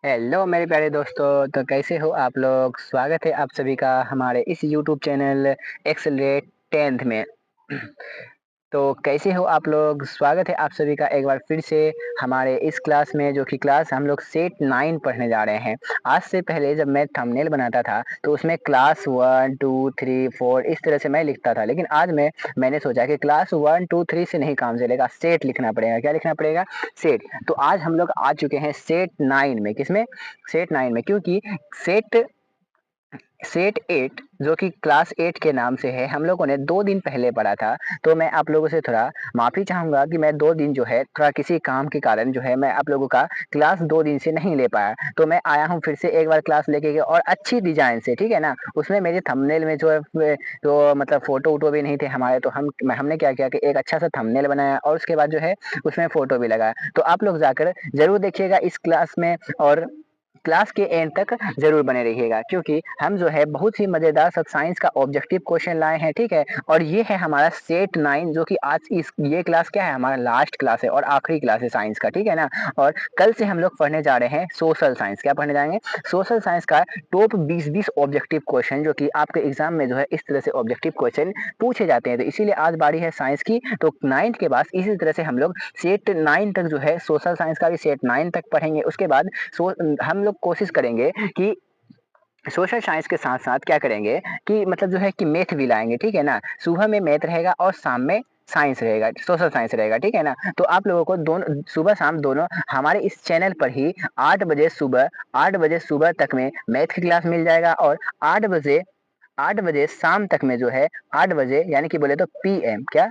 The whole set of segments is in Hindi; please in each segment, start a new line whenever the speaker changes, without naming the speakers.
हेलो मेरे प्यारे दोस्तों, तो कैसे हो आप लोग? स्वागत है आप सभी का हमारे इस यूट्यूब चैनल एक्सेलरेट 10th में। तो कैसे हो आप लोग? स्वागत है आप सभी का एक बार फिर से हमारे इस क्लास में, जो कि क्लास हम लोग सेट 9 पढ़ने जा रहे हैं। आज से पहले जब मैं थंबनेल बनाता था तो उसमें क्लास 1, 2, 3, 4 इस तरह से मैं लिखता था, लेकिन आज मैंने सोचा कि क्लास 1, 2, 3 से नहीं काम चलेगा, सेट लिखना पड़ेगा। क्या लिखना पड़ेगा? सेट। तो आज हम लोग आ चुके हैं सेट 9 में। किसमें? सेट 9 में, क्योंकि सेट सेट 8 जो कि क्लास 8 के नाम से है, हम लोगों ने 2 दिन पहले पढ़ा था। तो मैं आप लोगों से थोड़ा माफ़ी चाहूँगा कि मैं 2 दिन जो है थोड़ा किसी काम के कारण जो है मैं आप लोगों का क्लास 2 दिन से नहीं ले पाया। तो मैं आया हूँ फिर से एक बार क्लास लेके के और अच्छी डिज़ाइन से, ठीक है ना? उसमें मेरे थंबनेल में जो है तो मतलब फ़ोटो-वोटो भी नहीं थे हमारे, तो हमने क्या किया कि एक अच्छा-सा थंबनेल बनाया और उसके बाद जो है उसमें फ़ोटो भी लगाया। तो आप लोग जाकर ज़रूर देखिएगा इस क्लास में, और क्लास के एंड तक ज़रूर बने रहिएगा, क्योंकि हम जो है बहुत ही मज़ेदार सब साइंस का ऑब्जेक्टिव क्वेश्चन लाए हैं, ठीक है? और ये है हमारा सेट 9, जो कि आज इस ये क्लास क्या है, हमारा लास्ट क्लास है और आखिरी क्लास है साइंस का, ठीक है ना? और कल से हम लोग पढ़ने जा रहे हैं सोशल साइंस। क्या पढ़ने जाएँगे? सोशल साइंस का टॉप 20-20 ऑब्जेक्टिव क्वेश्चन, जो कि आपके एग्ज़ाम में जो है इस तरह से ऑब्जेक्टिव क्वेश्चन पूछे जाते हैं। तो इसीलिए आज बारी है साइंस की। तो 9th के बाद इसी तरह से हम लोग सेट 9 तक जो है सोशल साइंस का भी सेट 9 तक पढ़ेंगे। उसके बाद सो हम लोग कोशिश करेंगे कि सोशल साइंस के साथ-साथ क्या करेंगे कि मतलब जो है कि मैथ भी लाएँगे, ठीक है ना? सुबह में मैथ रहेगा और शाम में साइंस रहेगा, सोशल साइंस रहेगा, ठीक है ना? तो आप लोगों को सुबह-शाम दोनों हमारे इस चैनल पर ही 8 बजे सुबह तक में मैथ की क्लास मिल जाएगा, और 8 बजे शाम तक में जो है 8 बजे यानी कि बोले तो पीएम, क्या?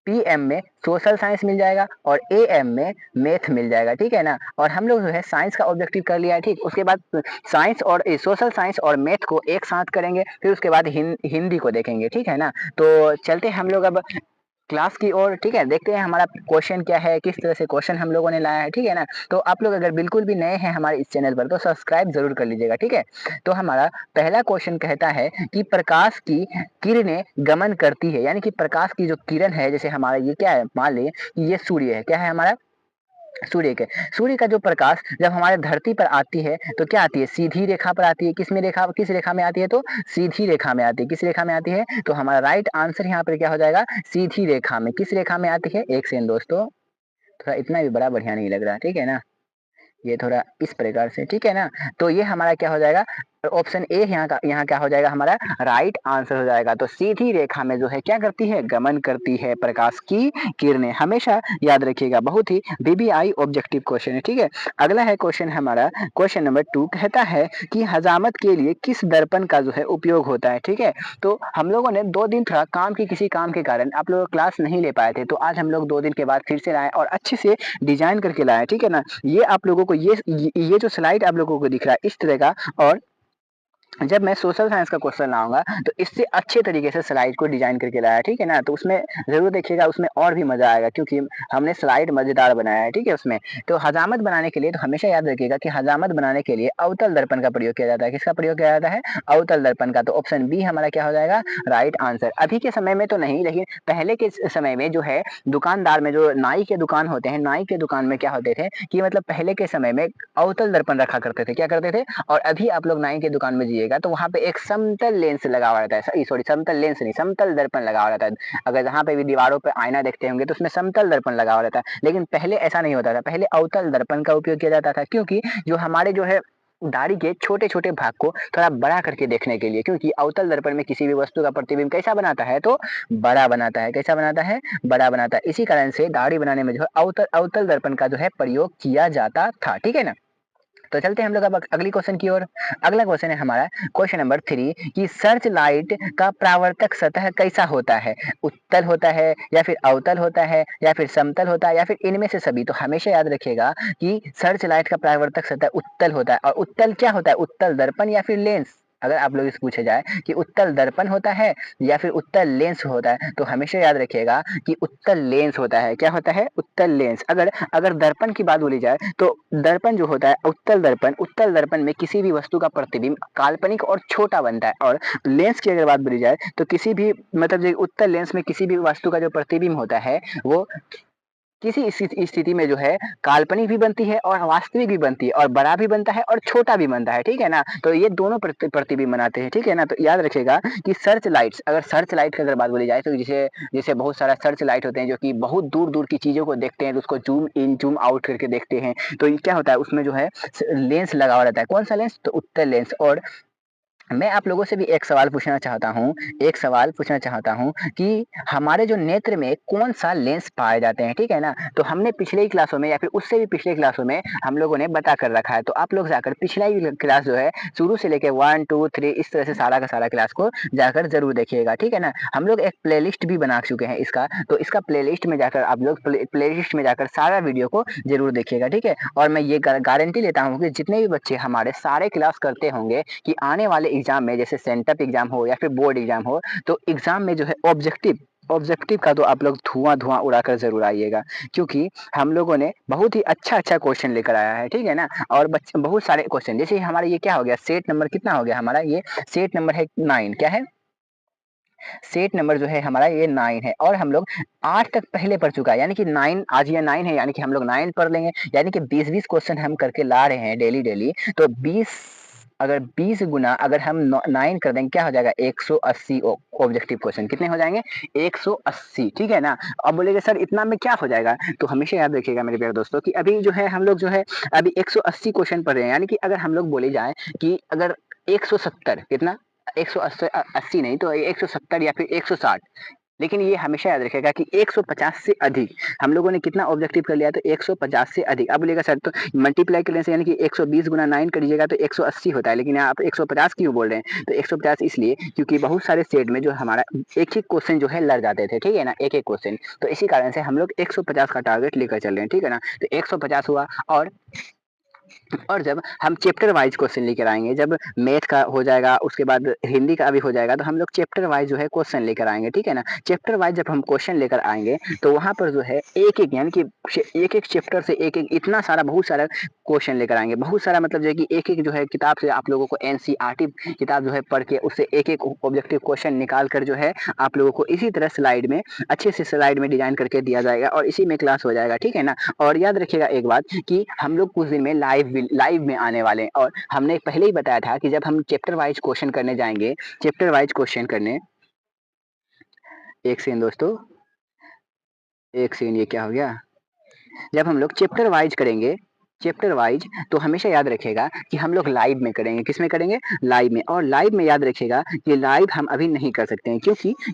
पीएम में सोशल साइंस मिल जाएगा और एएम में मैथ मिल जाएगा, ठीक है ना? और हम लोग जो है साइंस का ऑब्जेक्टिव कर लिया है, ठीक? उसके बाद साइंस और सोशल साइंस और मैथ को एक साथ करेंगे, फिर उसके बाद हिंदी को देखेंगे, ठीक है ना? तो चलते हैं हम लोग अब क्लास की ओर, ठीक है? देखते हैं हमारा क्वेश्चन क्या है, किस तरह से क्वेश्चन हम लोगों ने लाया है, ठीक है ना? तो आप लोग अगर बिल्कुल भी नए हैं हमारे इस चैनल पर तो सब्सक्राइब ज़रूर कर लीजिएगा, ठीक है? तो हमारा पहला क्वेश्चन कहता है कि प्रकाश की किरणें गमन करती है, यानी कि प्रकाश की जो किरण है, जैसे हमारा ये क्या है, मान लीजिए कि ये सूर्य है। क्या है हमारा? सूर्य का जो प्रकाश जब हमारे धरती पर आती है तो क्या आती है? सीधी रेखा पर आती है। किस रेखा में आती है? तो सीधी रेखा में आती है। किस रेखा में आती है? तो हमारा राइट आंसर यहाँ पर क्या हो जाएगा? सीधी रेखा में। किस रेखा में आती है? एक सेकंड दोस्तों, थोड़ा इतना भी बड़ा बढ़िया नहीं लग रहा, ठीक है ना? ये थोड़ा इस प्रकार से, ठीक है ना? तो ये हमारा क्या हो जाएगा? ऑप्शन ए यहाँ क्या हो जाएगा? हमारा राइट आंसर हो जाएगा। तो सीधी रेखा में जो है क्या करती है? गमन करती है प्रकाश की किरणें। हमेशा याद रखिएगा, बहुत ही वीवीआई ऑब्जेक्टिव क्वेश्चन है, ठीक है? अगला है क्वेश्चन हमारा, क्वेश्चन नंबर 2 कहता है कि हजामत के लिए किस दर्पण का जो है उपयोग होता है, ठीक है? तो हम लोगों ने 2 दिन थोड़ा किसी काम के कारण आप लोग क्लास नहीं ले पाए थे, तो आज हम लोग 2 दिन के बाद फिर से लाए और अच्छे से डिजाइन करके लाए, ठीक है ना? ये आप लोगों को ये जो स्लाइड आप लोगों को दिख रहा है इस तरह का, और जब मैं सोशल साइंस का क्वेश्चन लाऊँगा तो इससे अच्छे तरीके से स्लाइड को डिज़ाइन करके लाया, ठीक है ना? तो उसमें ज़रूर देखिएगा, उसमें और भी मज़ा आएगा, क्योंकि हमने स्लाइड मज़ेदार बनाया है, ठीक है उसमें। तो हजामत बनाने के लिए तो हमेशा याद रखिएगा कि हजामत बनाने के लिए अवतल दर्पण का प्रयोग किया जाता है। किसका प्रयोग किया जाता है? अवतल दर्पण का। तो ऑप्शन बी हमारा क्या हो जाएगा? Right answer. अभी के समय में तो नहीं, लेकिन पहले के समय में जो है दुकानदार में जो नाई के दुकान होते हैं, नाई के दुकान में क्या होते थे कि मतलब पहले के समय में अवतल दर्पण रखा करते थे। क्या करते थे? और अभी आप लोग नाई की दुकान में जाइएगा तो वहाँ पे एक समतल लेंस लगा हुआ रहता है, सॉरी समतल लेंस नहीं, समतल दर्पण लगा हुआ रहता है। अगर जहाँ पे भी दीवारों पे आईना देखते होंगे तो उसमें समतल दर्पण लगा हुआ रहता है, लेकिन पहले ऐसा नहीं होता था। पहले अवतल दर्पण का उपयोग किया जाता था, क्योंकि जो हमारे जो है दाढ़ी के छोटे-छोटे भाग को थोड़ा बड़ा करके देखने के लिए, क्योंकि अवतल दर्पण में किसी भी वस्तु का प्रतिबिंब कैसा बनाता है? तो बड़ा बनाता है। कैसा बनाता है? बड़ा बनाता है। इसी कारण से दाढ़ी बनाने में जो है अवतल अवतल दर्पण का जो है प्रयोग किया जाता था, ठीक है ना? तो चलते हैं हम लोग अब अगली क्वेश्चन की ओर। अगला क्वेश्चन है हमारा क्वेश्चन नंबर 3 कि सर्च लाइट का परावर्तक सतह कैसा होता है? उत्तल होता है या फिर अवतल होता है या फिर समतल होता है या फिर इनमें से सभी? तो हमेशा याद रखिएगा कि सर्च लाइट का परावर्तक सतह उत्तल होता है। और उत्तल क्या होता है? उत्तल दर्पण या फिर लेंस? अगर आप लोग से पूछा जाए कि उत्तल दर्पण होता है या फिर उत्तल लेंस होता है, तो हमेशा याद रखिएगा कि उत्तल लेंस होता है। क्या होता है? उत्तल लेंस। अगर अगर दर्पण की बात बोली जाए तो दर्पण जो होता है उत्तल दर्पण में किसी भी वस्तु का प्रतिबिंब काल्पनिक और छोटा बनता है, और लेंस की अगर बात बोली जाए तो किसी भी मतलब जो उत्तल लेंस में किसी भी वस्तु का जो प्रतिबिंब होता है वो किसी स्थिति में जो है काल्पनिक भी बनती है और वास्तविक भी बनती है और बड़ा भी बनता है और छोटा भी बनता है, ठीक है ना? तो ये दोनों प्रतिबिंब बनाते हैं, ठीक है ना? तो याद रखिएगा कि सर्च लाइट्स, अगर सर्च लाइट की अगर बात बोली जाए तो जैसे जैसे बहुत सारा सर्च लाइट होते हैं जो कि बहुत दूर-दूर की चीज़ों को देखते हैं, तो उसको ज़ूम इन, ज़ूम आउट करके देखते हैं। तो ये क्या होता है उसमें जो है लेंस लगा हुआ रहता है। कौन-सा लेंस? तो उत्तल लेंस। और मैं आप लोगों से भी एक सवाल पूछना चाहता हूँ कि हमारे जो नेत्र में कौन-सा लेंस पाए जाते हैं, ठीक है ना? तो हमने पिछले ही क्लासों में या फिर उससे भी पिछले क्लासों में हम लोगों ने बता कर रखा है। तो आप लोग जाकर पिछला ही क्लास जो है शुरू से लेके 1, 2, 3 इस तरह से सारा का सारा क्लास को जाकर ज़रूर देखिएगा, ठीक है ना? हम लोग एक प्लेलिस्ट भी बना चुके हैं इसका, तो इसका प्लेलिस्ट में जाकर आप लोग प्लेलिस्ट में जाकर सारा वीडियो को ज़रूर देखिएगा, ठीक है? और मैं ये गारंटी लेता हूँ कि जितने भी बच्चे हमारे सारे क्लास करते होंगे कि आने वाले एग्जाम में जैसे सेंटअप एग्जाम हो या फिर बोर्ड एग्जाम हो, तो एग्जाम में जो है ऑब्जेक्टिव का तो आप लोग धुआं उड़ाकर जरूर आइएगा, क्योंकि हम लोगों ने बहुत ही अच्छा क्वेश्चन लेकर आया है, ठीक है ना? और बच्चे बहुत सारे क्वेश्चन, जैसे हमारा ये क्या हो गया, सेट नंबर कितना हो गया हमारा, ये सेट नंबर है 9। क्या है? सेट नंबर जो है हमारा ये 9 है और हम लोग 8 तक पहले पढ़ चुका है, यानी कि 9 आज ये 9 है, यानी कि हम लोग 9 पढ़ लेंगे, यानी कि 20-20 क्वेश्चन हम करके ला रहे हैं डेली। तो 20 गुना अगर हम 9 कर देंगे क्या हो जाएगा, 180 ऑब्जेक्टिव क्वेश्चन कितने हो जाएंगे, 180, ठीक है ना? अब बोलेंगे सर इतना में क्या हो जाएगा, तो हमेशा याद रखिएगा मेरे प्यारे दोस्तों कि अभी जो है हम लोग जो है अभी 180 क्वेश्चन पढ़ रहे हैं, यानी कि अगर हम लोग बोले जाए कि अगर 170 कितना, 180 नहीं तो 170 या फिर 160, लेकिन ये हमेशा याद रखेगा कि 150 से अधिक हम लोगों ने कितना ऑब्जेक्टिव कर लिया, तो 150 से अधिक। अब बोलेगा सर तो मल्टीप्लाई करने से यानी कि 120 गुना 9 करिएगा तो 180 होता है, लेकिन आप 150 क्यों बोल रहे हैं? तो 150 इसलिए क्योंकि बहुत सारे सेट में जो हमारा एक ही क्वेश्चन जो है लड़ जाते थे, ठीक है ना? एक क्वेश्चन, तो इसी कारण से हम लोग 150 का टारगेट लेकर चल रहे हैं, ठीक है ना? तो 150 हुआ। और जब हम चैप्टर वाइज क्वेश्चन लेकर आएंगे, जब मैथ का हो जाएगा उसके बाद हिंदी का भी हो जाएगा, तो हम लोग चैप्टर वाइज जो है क्वेश्चन लेकर आएंगे, ठीक है ना? चैप्टर वाइज जब हम क्वेश्चन लेकर आएंगे तो वहां पर जो है एक यानी कि एक चैप्टर से एक इतना सारा बहुत सारा क्वेश्चन लेकर आएंगे, बहुत सारा मतलब जो है कि एक जो है किताब से आप लोगों को एनसीईआरटी किताब जो है पढ़ के उससे एक ऑब्जेक्टिव क्वेश्चन निकाल कर जो है आप लोगों को इसी तरह स्लाइड में अच्छे से स्लाइड में डिजाइन करके दिया जाएगा और इसी में क्लास हो जाएगा, ठीक है ना? और याद रखिएगा एक बात कि हम लोग कुछ दिन में लाइव में आने वाले हैं, और हमने पहले ही बताया था कि जब हम चैप्टर वाइज क्वेश्चन करने जाएंगे, चैप्टर वाइज क्वेश्चन करने, एक सेकंड दोस्तों, एक सेकंड, ये क्या हो गया, जब हम लोग चैप्टर वाइज करेंगे, चैप्टर वाइज, तो हमेशा याद रखिएगा कि हम लोग लाइव में करेंगे। किस में करेंगे? लाइव में। और लाइव में याद रखिएगा कि लाइव हम अभी नहीं कर सकते हैं,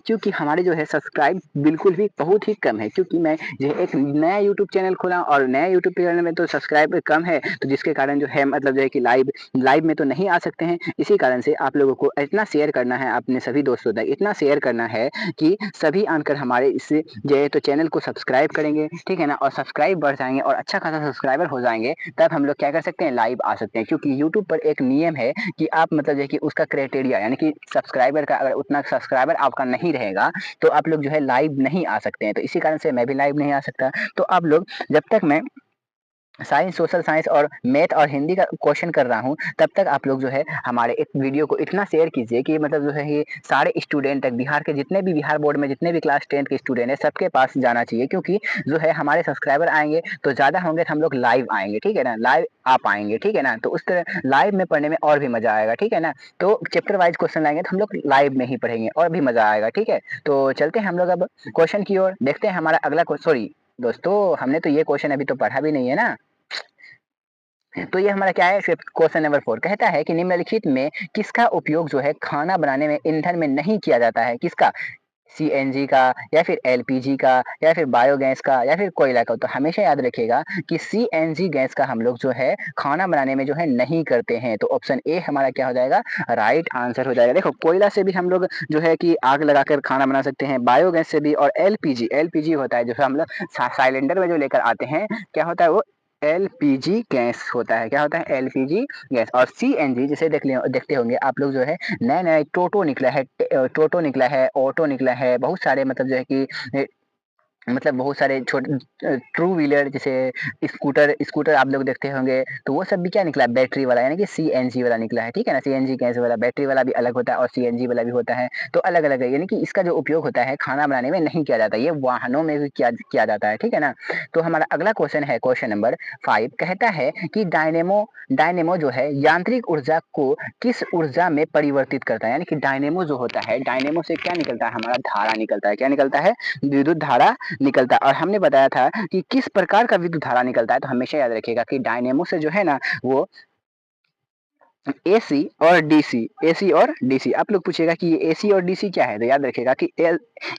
क्योंकि हमारे जो है सब्सक्राइब बिल्कुल भी बहुत ही कम है, क्योंकि मैं जो है एक नया यूट्यूब चैनल खोला और नया यूट्यूब चैनल में तो सब्सक्राइब कम है, तो जिसके कारण जो है मतलब जो है कि लाइव में तो नहीं आ सकते हैं। इसी कारण से आप लोगों को इतना शेयर करना है अपने सभी दोस्तों तक, इतना शेयर करना है कि सभी आकर हमारे इस जो है तो चैनल को सब्सक्राइब करेंगे, ठीक है ना? और सब्सक्राइब बढ़ जाएंगे और अच्छा खासा सब्सक्राइबर हो जाएंगे, तब हम लोग क्या कर सकते हैं, लाइव आ सकते हैं। क्योंकि यूट्यूब पर एक नियम है कि आप मतलब जो कि उसका क्राइटेरिया यानी कि सब्सक्राइबर का, अगर उतना सब्सक्राइबर आपका नहीं रहेगा तो आप लोग जो है लाइव नहीं आ सकते हैं। तो इसी कारण से मैं भी लाइव नहीं आ सकता। तो आप लोग, जब तक मैं साइंस, सोशल साइंस और मैथ और हिंदी का क्वेश्चन कर रहा हूँ, तब तक आप लोग जो है हमारे एक वीडियो को इतना शेयर कीजिए कि मतलब जो है ये सारे स्टूडेंट तक, बिहार के जितने भी, बिहार बोर्ड में जितने भी क्लास 10 के स्टूडेंट है सबके पास जाना चाहिए। क्योंकि जो है हमारे सब्सक्राइबर आएंगे तो ज़्यादा होंगे तो हम लोग लाइव आएंगे, ठीक है ना? लाइव आ पाएंगे, ठीक है ना? तो उस तरह लाइव में पढ़ने में और भी मज़ा आएगा, ठीक है ना? तो चैप्टर वाइज क्वेश्चन लाएंगे तो हम लोग लाइव में ही पढ़ेंगे और भी मज़ा आएगा, ठीक है? तो चलते हैं हम लोग अब क्वेश्चन की ओर, देखते हैं हमारा अगला सॉरी दोस्तों, हमने तो ये क्वेश्चन अभी तो पढ़ा भी नहीं है ना। तो ये हमारा क्या है, क्वेश्चन नंबर 4 कहता है कि निम्नलिखित में किसका उपयोग जो है खाना बनाने में ईंधन में नहीं किया जाता है? किसका? सीएनजी का, या फिर एलपीजी का, या फिर बायोगैस का, या फिर कोयला का? तो हमेशा याद रखिएगा कि सीएनजी गैस का हम लोग जो है खाना बनाने में जो है नहीं करते हैं। तो ऑप्शन ए हमारा क्या हो जाएगा, राइट आंसर हो जाएगा। देखो कोयला से भी हम लोग जो है कि आग लगाकर खाना बना सकते हैं, बायोगैस से भी, और एलपीजी होता है जो हम लोग सिलेंडर में जो लेकर आते हैं, क्या होता है वो एलपीजी गैस होता है। क्या होता है? LPG gas. और सीएनजी जैसे देखते होंगे आप लोग जो है नया नया टोटो निकला है, ऑटो निकला है, बहुत सारे मतलब जो है कि मतलब बहुत सारे छोटे ट्रू व्हीलर जैसे स्कूटर स्कूटर आप लोग देखते होंगे, तो वो सब भी क्या निकला बैटरी वाला, यानी कि सीएनजी वाला निकला है, ठीक है ना। सीएनजी गैस वाला, बैटरी वाला भी अलग होता है और सीएनजी वाला भी होता है, तो अलग अलग है। यानी कि इसका जो उपयोग होता है खाना बनाने में नहीं किया जाता, ये वाहनों में भी किया जाता है, ठीक है ना। तो हमारा अगला क्वेश्चन है क्वेश्चन नंबर 5, कहता है कि डायनेमो डायनेमो जो है यांत्रिक ऊर्जा को किस ऊर्जा में परिवर्तित करता है। यानी कि डायनेमो जो होता है, डायनेमो से क्या निकलता है, हमारा धारा निकलता है। क्या निकलता है, विद्युत धारा निकलता है। और हमने बताया था कि किस प्रकार का विद्युत धारा निकलता है, तो हमेशा याद रखिएगा कि डायनेमो से जो है ना वो एसी और डीसी, एसी और डीसी। आप लोग पूछेगा कि ये एसी और डीसी क्या है, तो याद रखिएगा कि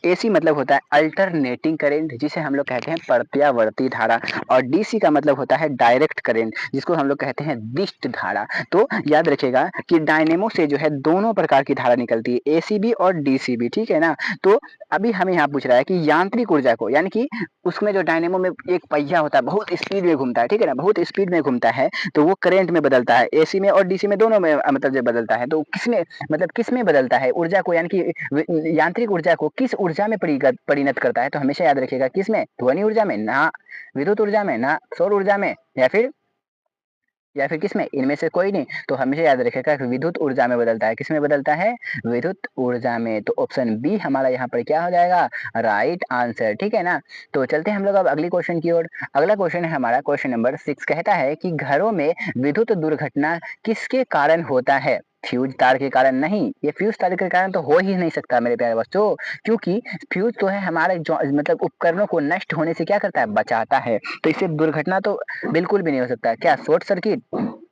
एसी मतलब होता है अल्टरनेटिंग करंट, जिसे हम लोग कहते हैं प्रत्यावर्ती धारा, और डीसी का मतलब होता है डायरेक्ट करंट, जिसको हम लोग कहते हैं दिष्ट धारा। तो याद रखिएगा कि डायनेमो से जो है दोनों प्रकार की धारा निकलती है, एसी भी और डीसी भी, ठीक है ना। तो अभी हमें यहाँ पूछ रहा है कि यांत्रिक ऊर्जा को, यानी कि उसमें जो डायनेमो में एक पहिया होता है, बहुत स्पीड में घूमता है, ठीक है ना, बहुत स्पीड में घूमता है, तो वो करंट में बदलता है, एसी में और डीसी में दोनों में मतलब जब बदलता है, तो किसमें मतलब किसमें बदलता है ऊर्जा को, यानी कि यांत्रिक ऊर्जा को किस ऊर्जा में परिणत करता है, तो हमेशा याद रखिएगा किसमें, ध्वनि ऊर्जा में ना, विद्युत ऊर्जा में ना, सौर ऊर्जा में, या फिर किसमें, इनमें से कोई नहीं। तो हमेशा याद रखिएगा कि विद्युत ऊर्जा में बदलता है, किसमें बदलता है, विद्युत ऊर्जा में। तो ऑप्शन बी हमारा यहाँ पर क्या हो जाएगा, राइट आंसर, ठीक है ना। तो चलते हैं हम लोग अब अगली क्वेश्चन की ओर। अगला क्वेश्चन है हमारा क्वेश्चन नंबर 6, कहता है कि घरों में विद्युत दुर्घटना किसके कारण होता है। फ्यूज तार के कारण नहीं, ये फ्यूज तार के कारण तो हो ही नहीं सकता मेरे प्यारे बच्चों, क्योंकि फ्यूज तो है हमारे जो मतलब उपकरणों को नष्ट होने से क्या करता है, बचाता है। तो इससे दुर्घटना तो बिल्कुल भी नहीं हो सकता। क्या शॉर्ट सर्किट,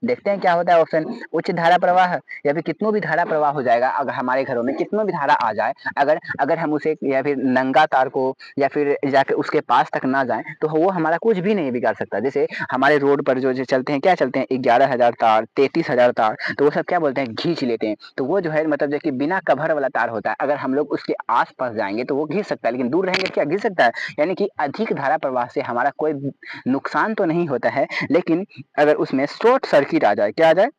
देखते हैं क्या होता है ऑप्शन, उच्च धारा प्रवाह, या फिर कितनों भी धारा प्रवाह हो जाएगा, अगर हमारे घरों में कितनों भी धारा आ जाए, अगर अगर हम उसे या फिर नंगा तार को या फिर जाके उसके पास तक ना जाए, तो वो हमारा कुछ भी नहीं बिगाड़ सकता। जैसे हमारे रोड पर जो चलते हैं, क्या चलते हैं, 11,000 तार, 33,000 तार, तो वो सब क्या बोलते हैं, घींच लेते हैं। तो वो जो है मतलब जो कि बिना कवर वाला तार होता है, अगर हम लोग उसके आस पास जाएंगे तो वो घिस सकता है, लेकिन दूर रहेंगे क्या घिस सकता है। यानी कि अधिक धारा प्रवाह से हमारा कोई नुकसान तो नहीं होता है, लेकिन अगर उसमें शॉर्ट सर्किट आ जाए, क्या आ जाए,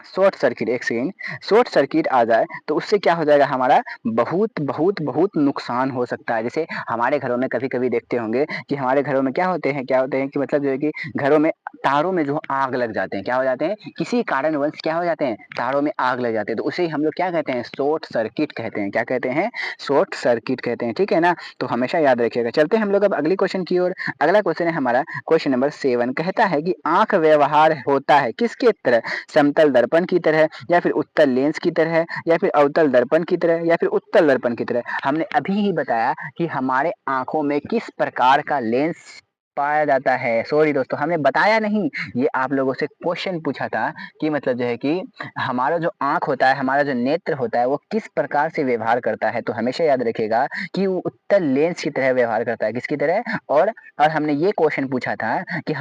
शॉर्ट सर्किट, एक सेकेंड, शॉर्ट सर्किट आ जाए तो उससे क्या हो जाएगा, हमारा बहुत बहुत बहुत नुकसान हो सकता है। जैसे हमारे घरों में कभी कभी देखते होंगे कि हमारे घरों में क्या होते हैं कि मतलब जो है कि घरों में तारों में जो आग लग जाते हैं, क्या हो जाते हैं, किसी कारणवश क्या हो जाते हैं, तारों में आग लग जाती है, तो उसे हम लोग क्या कहते हैं, शॉर्ट सर्किट कहते हैं। क्या कहते हैं, शॉर्ट सर्किट कहते हैं, ठीक है ना। तो हमेशा याद रखिएगा। चलते हैं हम लोग अब अगली क्वेश्चन की ओर। अगला क्वेश्चन है हमारा क्वेश्चन नंबर 7, कहता है कि आंख व्यवहार होता है किसके तरह, समतल दर्पण की तरह, या फिर उत्तल लेंस की तरह, या फिर अवतल दर्पण की तरह, या फिर उत्तल दर्पण की तरह। हमने अभी ही बताया कि हमारे आंखों में किस प्रकार का लेंस पाया जाता है। सॉरी दोस्तों, हमने बताया नहीं, ये आप लोगों से क्वेश्चन पूछा था कि मतलब जो है कि हमारा जो आंख होता है, हमारा जो नेत्र होता है, वो किस प्रकार से व्यवहार करता है। तो हमेशा याद रखिएगा कि वो उत्तल लेंस की तरह व्यवहार करता है, किसकी तरह, और हमने ये क्वेश्चन पूछा था कि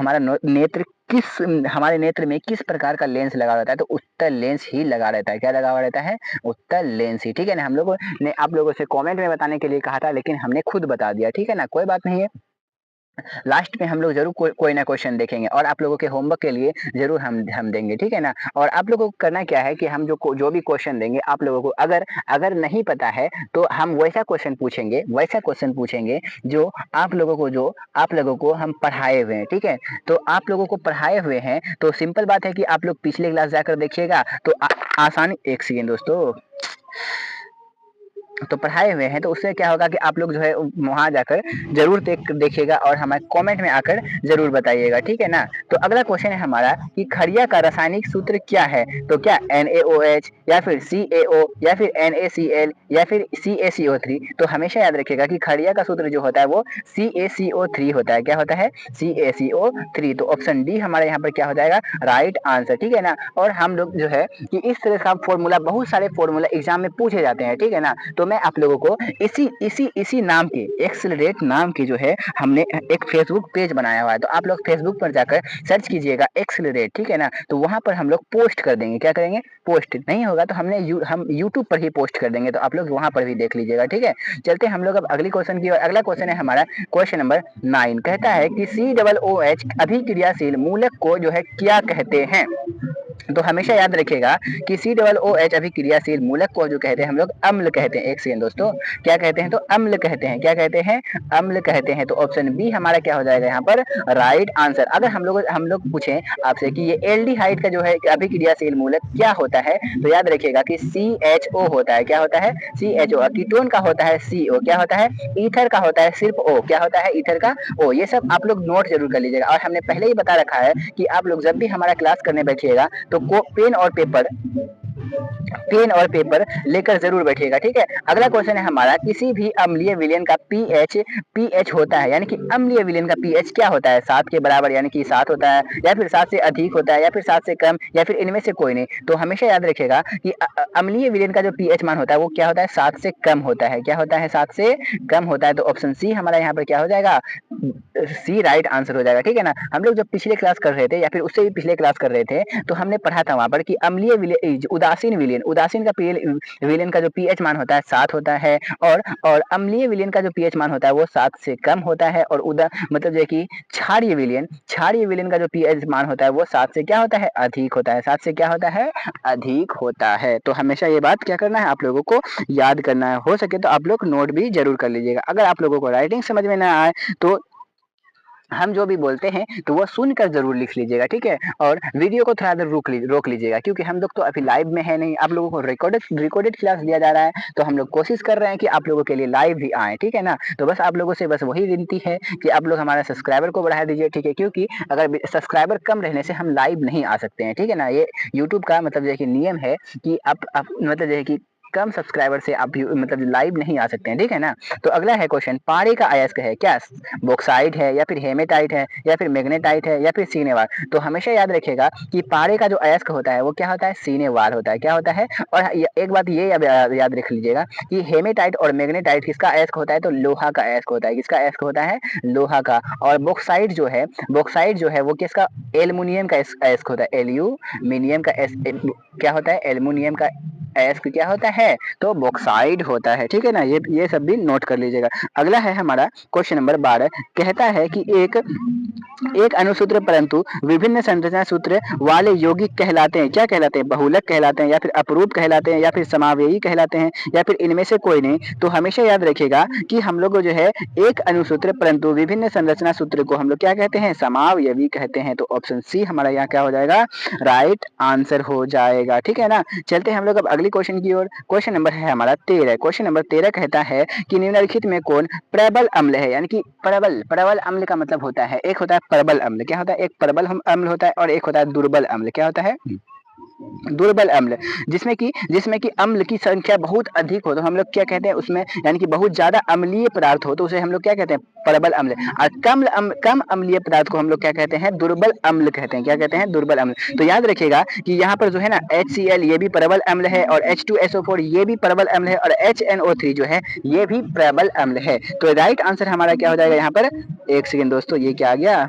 नेत्र हमारे नेत्र में किस प्रकार का लेंस लगा रहता है, तो उत्तल लेंस ही लगा रहता है। क्या लगा हुआ रहता है, उत्तल लेंस ही, ठीक है ना। हम लोगों ने आप लोगों से कमेंट में बताने के लिए कहा था, लेकिन हमने खुद बता दिया, ठीक है ना, कोई बात नहीं है। लास्ट में हम लोग जरूर कोई ना क्वेश्चन देखेंगे, और आप लोगों के होमवर्क के लिए जरूर हम देंगे, ठीक है ना। और आप लोगों को करना क्या है कि हम जो भी क्वेश्चन देंगे आप लोगों को, अगर अगर नहीं पता है तो हम वैसा क्वेश्चन पूछेंगे जो आप लोगों को हम पढ़ाए हुए हैं, ठीक है। तो आप लोगों को पढ़ाए हुए हैं तो सिंपल बात है कि आप लोग पिछले क्लास जाकर देखिएगा, तो आसानी, एक सेकेंड दोस्तों, तो पढ़ाए हुए हैं, तो उससे क्या होगा कि आप लोग जो है वहां जाकर जरूर देखिएगा और हमारे कमेंट में आकर जरूर बताइएगा, ठीक है ना। तो अगला क्वेश्चन है हमारा कि खड़िया का रासायनिक सूत्र क्या है, तो क्या NaOH, या फिर CaO, या फिर NaCl, या फिर CaCO3। तो हमेशा याद रखिएगा कि खड़िया का सूत्र जो होता है वो CaCO3 होता है। क्या होता है, CaCO3। तो ऑप्शन डी हमारे यहाँ पर क्या हो जाएगा, राइट आंसर, ठीक है ना। और हम लोग जो है कि इस तरह का फॉर्मूला, बहुत सारे फॉर्मूला एग्जाम में पूछे जाते हैं, ठीक है ना। तो मैं आप लोगों को इसी नाम के, एक्सेलरेट नाम के जो है, हमने एक फेसबुक पेज बनाया हुआ है, तो आप लोग फेसबुक पर जाकर सर्च कीजिएगा एक्सेलरेट, ठीक है ना। तो वहां पर हम लोग पोस्ट कर देंगे, क्या करेंगे, पोस्ट नहीं होगा तो हम यूट्यूब पर ही पोस्ट कर देंगे, तो आप लोग वहां पर भी देख लीजिएगा, ठीक है। चलते हम लोग अब अगली क्वेश्चन की ओर। अगला क्वेश्चन है हमारा क्वेश्चन नंबर 9, कहता है कि COOH अभिक्रियाशील मूलक को जो है क्या कहते हैं। तो हमेशा याद रखिएगा कि COOH अभिक्रियाशील मूलक को जो कहते हैं हम लोग अम्ल कहते हैं। एक सेकंड दोस्तों, क्या कहते हैं? तो अम्ल कहते हैं। क्या कहते हैं? अम्ल कहते हैं। तो ऑप्शन बी हमारा क्या हो जाएगा यहाँ पर राइट आंसर। अगर हम लोग पूछें आपसे कि ये एल्डिहाइड का जो है अभिक्रियाशील मूलक क्या होता है, तो याद रखिएगा कि CHO होता है। क्या होता है? CHO। कीटोन का होता है CO। क्या होता है? ईथर का होता है सिर्फ O। क्या होता है? ईथर का O। ये सब आप लोग नोट जरूर कर लीजिएगा। और हमने पहले ही बता रखा है कि आप लोग जब भी हमारा क्लास करने बैठिएगा तो पेन और पेपर लेकर जरूर बैठिएगा, ठीक है। अगला क्वेश्चन है हमारा, किसी भी अम्लीय विलयन का पीएच होता है, यानी कि अम्लीय विलयन का पीएच क्या होता है? 7 के बराबर, यानी कि 7 होता है, या फिर 7 से अधिक होता है, या फिर 7 से कम, या फिर इनमें से कोई नहीं। तो हमेशा याद रखिएगा कि अम्लीय विलयन का जो पीएच मान होता है वो क्या होता है? 7 से कम होता है। क्या होता है? 7 से कम होता है। तो ऑप्शन सी हमारा यहाँ पर क्या हो जाएगा? सी राइट आंसर हो जाएगा, ठीक है ना। हम लोग जब पिछले क्लास कर रहे थे या फिर उससे भी पिछले क्लास कर रहे थे, तो हमने पढ़ा था वहां पर कि अम्लीय विलयन, उदासीन का विलयन का जो पीएच मान होता है 7 होता है, और अम्लीय विलयन का जो पीएच मान होता है वो 7 से कम होता है। और मतलब जो है कि क्षारीय विलयन का जो पीएच मान होता है वो 7 से क्या होता है? अधिक होता है। 7 से क्या होता है? अधिक होता है। तो हमेशा ये बात क्या करना है? आप लोगों को याद करना है। हो सके तो आप लोग नोट भी जरूर कर लीजिएगा। अगर आप लोगों को राइटिंग समझ में ना आए तो हम जो भी बोलते हैं तो वो सुनकर जरूर लिख लीजिएगा, ठीक है। और वीडियो को थोड़ा देर रोक लीजिएगा, क्योंकि हम लोग तो अभी लाइव में है नहीं, आप लोगों को रिकॉर्डेड क्लास दिया जा रहा है। तो हम लोग कोशिश कर रहे हैं कि आप लोगों के लिए लाइव भी आए, ठीक है ना। तो बस आप लोगों से बस वही विनती है कि आप लोग हमारा सब्सक्राइबर को बढ़ा दीजिए, ठीक है। क्योंकि अगर सब्सक्राइबर कम रहने से हम लाइव नहीं आ सकते हैं, ठीक है ना। ये यूट्यूब का मतलब जो है कि नियम है कि आप मतलब जो है कि कम सब्सक्राइबर से आप मतलब लाइव नहीं आ सकते हैं, ठीक है ना। तो अगला है क्वेश्चन, पारे का अयस्क है क्या? बॉक्साइट है, या फिर हेमेटाइट है, या फिर मैग्नेटाइट है, या फिर सीनेवार। तो हमेशा याद रखिएगा कि पारे का जो अयस्क होता है वो क्या होता है? सीनेवार होता है। क्या होता है? और एक बात ये याद रख लीजिएगा कि हेमेटाइट और मैग्नेटाइट किसका अयस्क होता है? तो लोहा का अयस्क होता है। किसका अयस्क होता है? लोहा का। और बॉक्साइट जो है वो किसका? एल्युमिनियम का अयस्क होता है। एल्यूमिनियम का क्या होता है? एल्युमिनियम का अयस्क क्या होता है? तो बॉक्साइड होता है, ठीक है ना। ये सब भी नोट कर लीजिएगा। अगला है हमारा क्वेश्चन नंबर 12, कहता है कि एक अणुसूत्र परंतु विभिन्न संरचना सूत्र वाले यौगिक कहलाते हैं। क्या कहलाते हैं? बहुलक कहलाते हैं, या फिर अपरूप कहलाते हैं, या फिर समावेयी कहलाते हैं, या फिर इनमें से कोई नहीं। तो हमेशा याद रखिएगा कि हम लोग जो है एक अणुसूत्र परंतु विभिन्न संरचना सूत्र को हम लोग क्या कहते हैं? समावयवी कहते हैं। तो ऑप्शन सी हमारा यहाँ क्या हो जाएगा? राइट आंसर हो जाएगा, ठीक है ना। चलते हैं हम लोग अब अगली क्वेश्चन की ओर। क्वेश्चन नंबर है हमारा 13। क्वेश्चन नंबर 13 कहता है कि निम्नलिखित में कौन प्रबल अम्ल है? यानी कि प्रबल अम्ल का मतलब होता है, एक होता है प्रबल अम्ल। क्या होता है? एक प्रबल अम्ल होता है, और एक होता है दुर्बल अम्ल। क्या होता है? दुर्बल अम्ल, जिसमें कि अम्ल की संख्या बहुत अधिक हो तो हम लोग क्या कहते हैं उसमें? यानी कि बहुत ज्यादा अम्लीय पदार्थ हो तो उसे हम लोग क्या कहते हैं? प्रबल अम्ल। और कम अम्लीय पदार्थ को हम लोग क्या कहते हैं? दुर्बल अम्ल कहते हैं। क्या कहते हैं? दुर्बल अम्ल। तो याद रखिएगा कि यहाँ पर जो है ना HCl ये भी प्रबल अम्ल है, और H2SO4 ये भी प्रबल अम्ल है, और HNO3 जो है ये भी प्रबल अम्ल है। तो राइट आंसर हमारा क्या हो जाएगा यहाँ पर? एक सेकेंड दोस्तों, ये क्या आ गया?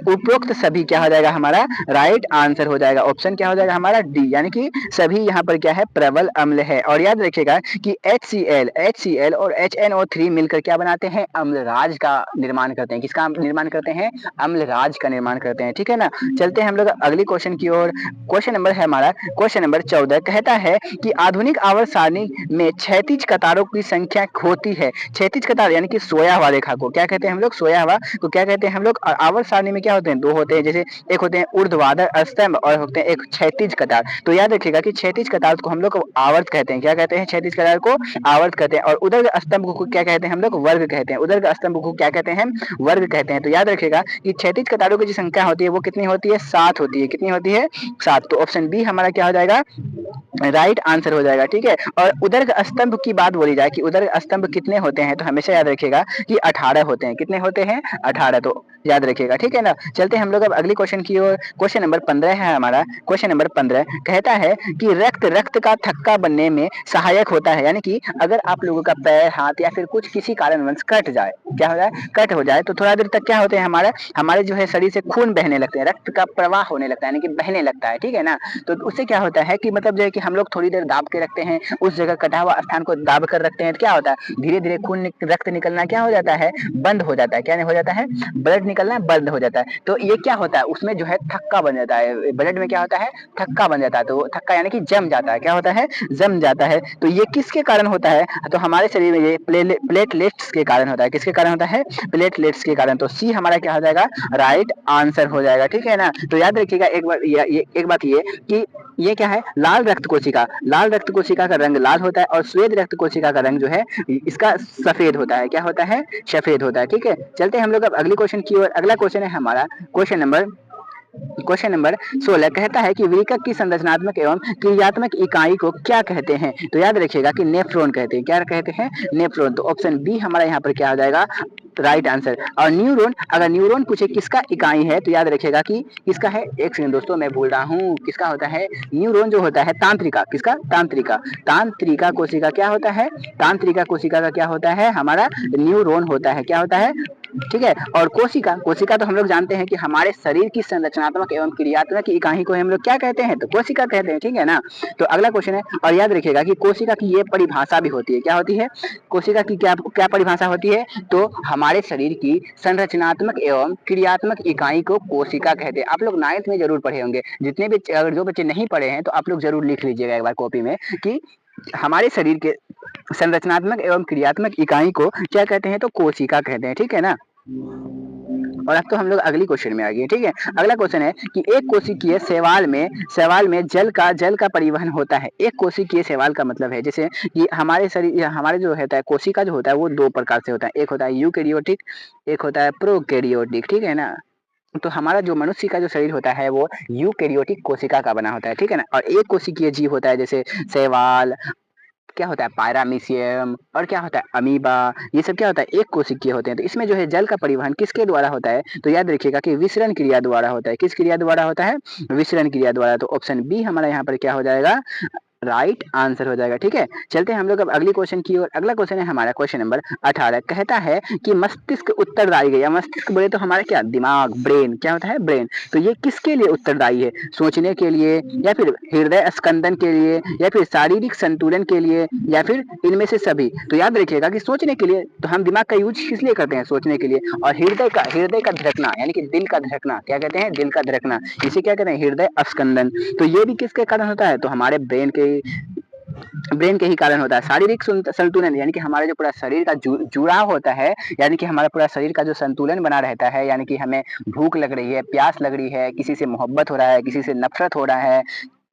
उपरोक्त सभी क्या हो जाएगा हमारा? राइट आंसर हो जाएगा। ऑप्शन क्या हो जाएगा हमारा? डी, यानी कि सभी यहाँ पर क्या है? प्रबल अम्ल है। और याद रखिएगा कि HCl और HNO3 मिलकर क्या बनाते हैं? अम्लराज का निर्माण करते हैं। किसका निर्माण करते हैं? अम्लराज का निर्माण करते हैं, ठीक है ना। चलते हैं हम लोग अगली क्वेश्चन की ओर। क्वेश्चन नंबर है हमारा क्वेश्चन नंबर 14, कहता है कि आधुनिक आवर्त सारणी में क्षैतिज कतारों की संख्या होती है। क्षैतिज कतार यानी कि सोया हुआ रेखा को क्या कहते हैं हम लोग? सोया हुआ को क्या कहते हैं हम लोग? आवर्त सारणी में क्या होते हैं? दो होते हैं, जैसे एक होते हैं ऊर्ध्वाधर स्तंभ और होते हैं एक क्षैतिज कतार। तो याद रखिएगा कि क्षैतिज कतार को हम लोग आवर्त कहते हैं। क्या कहते हैं? क्षैतिज कतार को आवर्त कहते हैं। और उदर्ग स्तंभ को क्या कहते हैं हम लोग? वर्ग कहते हैं। उदर्ग स्तंभ को क्या कहते हैं? वर्ग कहते हैं। तो याद रखिएगा कि क्षैतिज कतारों की जो संख्या होती है वो कितनी होती है? 7 होती है। कितनी होती है? 7। तो ऑप्शन बी हमारा क्या हो जाएगा? राइट आंसर हो जाएगा, ठीक है। और उदर्ग स्तंभ की बात बोली जाए कि उदर्ग स्तंभ कितने होते हैं, तो हमेशा याद रखिएगा कि 18 होते हैं। कितने होते हैं? 18। तो याद रखिएगा, ठीक है ना। चलते हैं हम लोग अब अगली क्वेश्चन की ओर। क्वेश्चन नंबर 15 है हमारा। क्वेश्चन नंबर 15 कहता है कि रक्त का थक्का बनने में सहायक होता है। यानी कि अगर आप लोगों का पैर, हाथ या फिर कुछ किसी कारणवश कट जाए, क्या हो जाए? कट हो जाए, तो थोड़ा देर तक क्या होते हैं? हमारे जो है शरीर से खून बहने लगते हैं, रक्त का प्रवाह होने लगता है, यानी कि बहने लगता है, ठीक है ना। तो उससे क्या होता है कि मतलब जो है कि हम लोग थोड़ी देर दाब के रखते हैं, उस जगह कटा हुआ स्थान को दाब कर रखते हैं, तो क्या होता है धीरे धीरे खून रक्त निकलना क्या हो जाता है, बंद हो जाता है। क्या हो जाता है, ब्लड निकलना बंद हो जाता है। तो ये क्या होता है, उसमें जो है थक्का बन जाता है, ब्लड में क्या होता है, थक्का बन जाता है। तो थक्का यानी कि जम जाता है, क्या होता है, जम जाता है। तो ये किसके कारण होता है, तो हमारे शरीर में ये प्लेटलेट्स के कारण होता है। किसके कारण होता है, प्लेटलेट्स के कारण। तो सी हमारा क्या हो जाएगा, राइट आंसर हो जाएगा। ठीक है ना। तो याद रखिएगा एक बात ये कि ये क्या है, लाल रक्त कोशिका, लाल रक्त कोशिका का रंग लाल होता है और श्वेत रक्त कोशिका का रंग जो है इसका सफेद होता है। क्या होता है, सफेद होता है। ठीक है, चलते हैं हम लोग अब अगले क्वेश्चन की ओर। अगला क्वेश्चन है हमारा क्वेश्चन नंबर 16 कहता है कि विकक की संरचनात्मक एवं क्रियात्मक इकाई को क्या कहते हैं। तो याद रखिएगा कि नेफ्रॉन कहते हैं। क्या कहते हैं, नेफ्रॉन। तो ऑप्शन बी हमारा यहाँ पर क्या हो जाएगा, राइट आंसर। और न्यूरॉन, अगर न्यूरॉन पूछे किसका इकाई है तो याद रखिएगा कि किसका है, एक सेकंड दोस्तों मैं भूल रहा हूँ, किसका होता है न्यूरॉन, जो होता है तांत्रिका। किसका, तांत्रिका। तांत्रिका कोशिका क्या होता है, तांत्रिका कोशिका का क्या होता है, हमारा न्यूरॉन होता है। क्या होता है, ठीक है। और कोशिका, कोशिका तो हम लोग जानते हैं कि हमारे शरीर की संरचनात्मक एवं क्रियात्मक इकाई को हम लोग क्या कहते हैं, तो कोशिका कहते हैं। ठीक है ना। तो अगला क्वेश्चन है, और याद रखिएगा कि कोशिका की ये परिभाषा भी होती है। क्या होती है, कोशिका की क्या क्या परिभाषा होती है, तो हमारे शरीर की संरचनात्मक एवं क्रियात्मक इकाई को कोशिका कहते हैं। आप लोग 9th में जरूर पढ़े होंगे, जितने भी अगर जो बच्चे नहीं पढ़े हैं तो आप लोग जरूर लिख लीजिएगा एक बार कॉपी में कि हमारे शरीर के संरचनात्मक एवं क्रियात्मक इकाई को क्या कहते हैं, तो कोशिका कहते हैं। ठीक है ना। और अब तो हम लोग अगली क्वेश्चन में आ गए। ठीक है, अगला क्वेश्चन है कि एक कोशिकीय शैवाल में जल का परिवहन होता है। एक कोशिकीय शैवाल का मतलब है जैसे कि हमारे शरीर, हमारे जो होता है कोशिका जो होता है वो 2 प्रकार से होता है। एक होता है यूकैरियोटिक, एक होता है प्रोकैरियोटिक। ठीक है ना। तो हमारा जो मनुष्य का जो शरीर होता है वो यूकैरियोटिक कोशिका का बना होता है। ठीक है ना। और एक कोशिकीय जीव होता है जैसे शैवाल, क्या होता है पायरामीशियम, और क्या होता है अमीबा, ये सब क्या होता है एक कोशिकीय होते हैं। तो इसमें जो है जल का परिवहन किसके द्वारा होता है, तो याद रखिएगा कि विसरण क्रिया द्वारा होता है। किस क्रिया द्वारा होता है, विसरण क्रिया द्वारा। तो ऑप्शन बी हमारा यहाँ पर क्या हो जाएगा, राइट आंसर हो जाएगा। ठीक है, चलते हैं हम लोग अब अगली क्वेश्चन की ओर। अगला क्वेश्चन है हमारा क्वेश्चन नंबर 18 कहता है कि मस्तिष्क उत्तरदायी है, या मस्तिष्क बोले तो हमारा क्या, दिमाग, ब्रेन। क्या होता है, ब्रेन। तो ये किसके लिए उत्तरदायी है, सोचने के लिए, या फिर हृदय स्कंदन के लिए, या फिर शारीरिक संतुलन के लिए, या फिर इनमें से सभी। तो याद रखिएगा कि सोचने के लिए तो हम दिमाग का यूज किस लिए करते हैं, सोचने के लिए। और हृदय का धड़कना यानी कि दिल का धड़कना, क्या कहते हैं, दिल का धड़कना, इसे क्या कहते हैं, हृदय स्कंदन। तो ये भी किसके कारण होता है, तो हमारे ब्रेन के ही कारण होता है। शारीरिक संतुलन यानी कि हमारे जो पूरा शरीर का जुड़ाव होता है, यानी कि हमारा पूरा शरीर का जो संतुलन बना रहता है, यानी कि हमें भूख लग रही है, प्यास लग रही है, किसी से मोहब्बत हो रहा है, किसी से नफरत हो रहा है,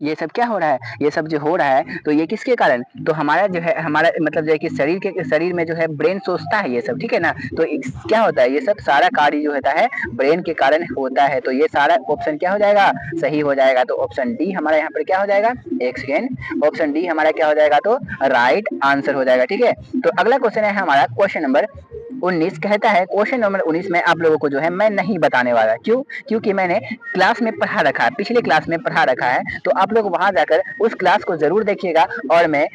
ये सब क्या हो रहा है, ये सब जो हो रहा है तो ये किसके कारण, तो हमारा जो है, हमारा मतलब जो है कि शरीर में जो है ब्रेन सोचता है ये सब। ठीक है ना। तो क्या होता है, ये सब सारा कार्य जो होता है ब्रेन के कारण होता है। तो ये सारा ऑप्शन क्या हो जाएगा, सही हो जाएगा। तो ऑप्शन डी हमारा यहाँ पर क्या हो जाएगा, एक सेकेंड, ऑप्शन डी हमारा क्या हो जाएगा, तो राइट आंसर हो जाएगा। ठीक है। तो अगला क्वेश्चन है हमारा क्वेश्चन नंबर 19 कहता है, क्वेश्चन नंबर 19 में आप लोगों को जो है मैं नहीं बताने वाला। क्यों, क्योंकि मैंने क्लास में पढ़ा रखा है, पिछले क्लास में पढ़ा रखा है। तो आप लोग वहां जाकर उस क्लास को जरूर देखिएगा। और मैं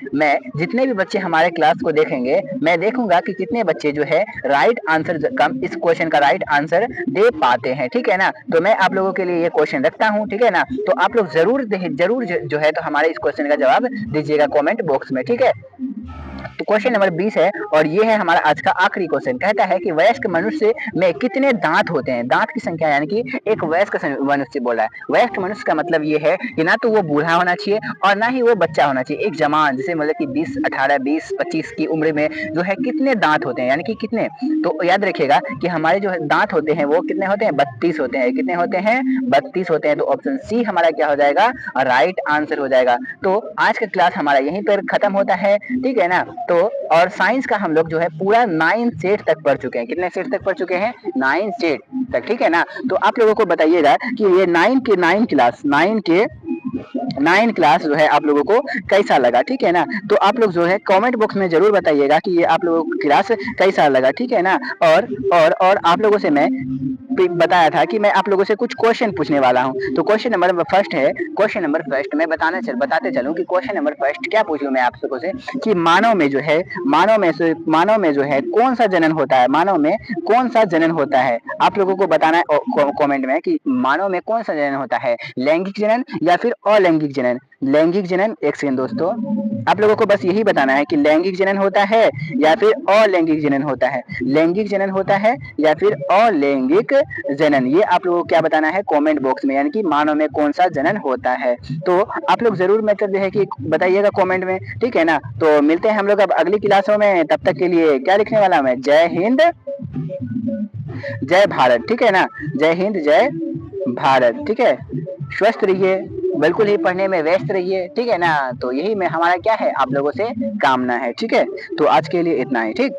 जितने भी बच्चे हमारे क्लास को देखेंगे, मैं देखूंगा कि कितने बच्चे जो है राइट आंसर इस क्वेश्चन का राइट आंसर दे पाते हैं। ठीक है ना। तो मैं आप लोगों के लिए ये क्वेश्चन रखता हूँ। ठीक है ना। तो आप लोग जरूर जो है तो हमारे इस क्वेश्चन का जवाब दीजिएगा कॉमेंट बॉक्स में। ठीक है। तो क्वेश्चन नंबर 20 है और ये है हमारा आज का आखिरी क्वेश्चन। कहता है कि वयस्क मनुष्य में कितने दांत होते हैं, दांत की संख्या, यानी कि एक वयस्क मनुष्य बोल रहा है। वयस्क मनुष्य का मतलब ये है कि ना तो वो बूढ़ा होना चाहिए और ना ही वो बच्चा होना चाहिए, एक जवान, जैसे मतलब कि 20, 18, 20, 25 की उम्र में जो है कितने दांत होते हैं, यानी कि कितने। तो याद रखिएगा कि हमारे जो दांत होते हैं वो कितने होते हैं, 32 होते हैं। कितने होते हैं, 32 होते हैं। तो ऑप्शन सी हमारा क्या हो जाएगा, राइट आंसर हो जाएगा। तो आज का क्लास हमारा यहीं पर खत्म होता है। ठीक है ना। तो और साइंस का हम लोग जो है पूरा 9 सेट तक पढ़ चुके हैं। कितने सेट तक पढ़ चुके हैं, 9 सेट तक। ठीक है ना। तो आप लोगों को बताइएगा कि ये 9 क्लास जो है आप लोगों को कैसा लगा। ठीक है ना। तो आप लोग जो है कमेंट बॉक्स में जरूर बताइएगा कि ये आप लोगों को क्लास कैसा लगा। ठीक है ना। और आप लोगों से मैं बताया था कि मैं आप लोगों से कुछ क्वेश्चन पूछने वाला हूँ। तो क्वेश्चन नंबर फर्स्ट है, क्वेश्चन नंबर फर्स्ट मैं बताते चलूँ कि क्वेश्चन नंबर फर्स्ट क्या पूछ लूँ मैं आप लोगों से कि मानव में जो है कौन सा जनन होता है, मानव में कौन सा जनन होता है। आप लोगों को बताना है कमेंट में कि मानव में कौन सा जनन होता है, लैंगिक जनन या फिर अलैंगिक जनन। लैंगिक जनन, एक सेकंड दोस्तों, आप लोगों को बस यही बताना है कि लैंगिक जनन होता है या फिर अलैंगिक जनन होता है, लैंगिक जनन होता है या फिर अलैंगिक जनन। ये आप लोगों को क्या बताना है कमेंट बॉक्स में, यानी कि मानव में कौन सा जनन होता है। तो आप लोग जरूर मतलब जो है कि बताइएगा कमेंट में, ठीक है ना। तो मिलते हैं हम लोग अब अगली क्लासों में, तब तक के लिए क्या लिखने वाला मैं, जय हिंद जय भारत, ठीक है ना। जय हिंद जय भारत, ठीक है। स्वस्थ रहिए, बिल्कुल ही पढ़ने में व्यस्त रहिए, ठीक है ना। तो यही में हमारा क्या है आप लोगों से कामना है, ठीक है। तो आज के लिए इतना ही, ठीक।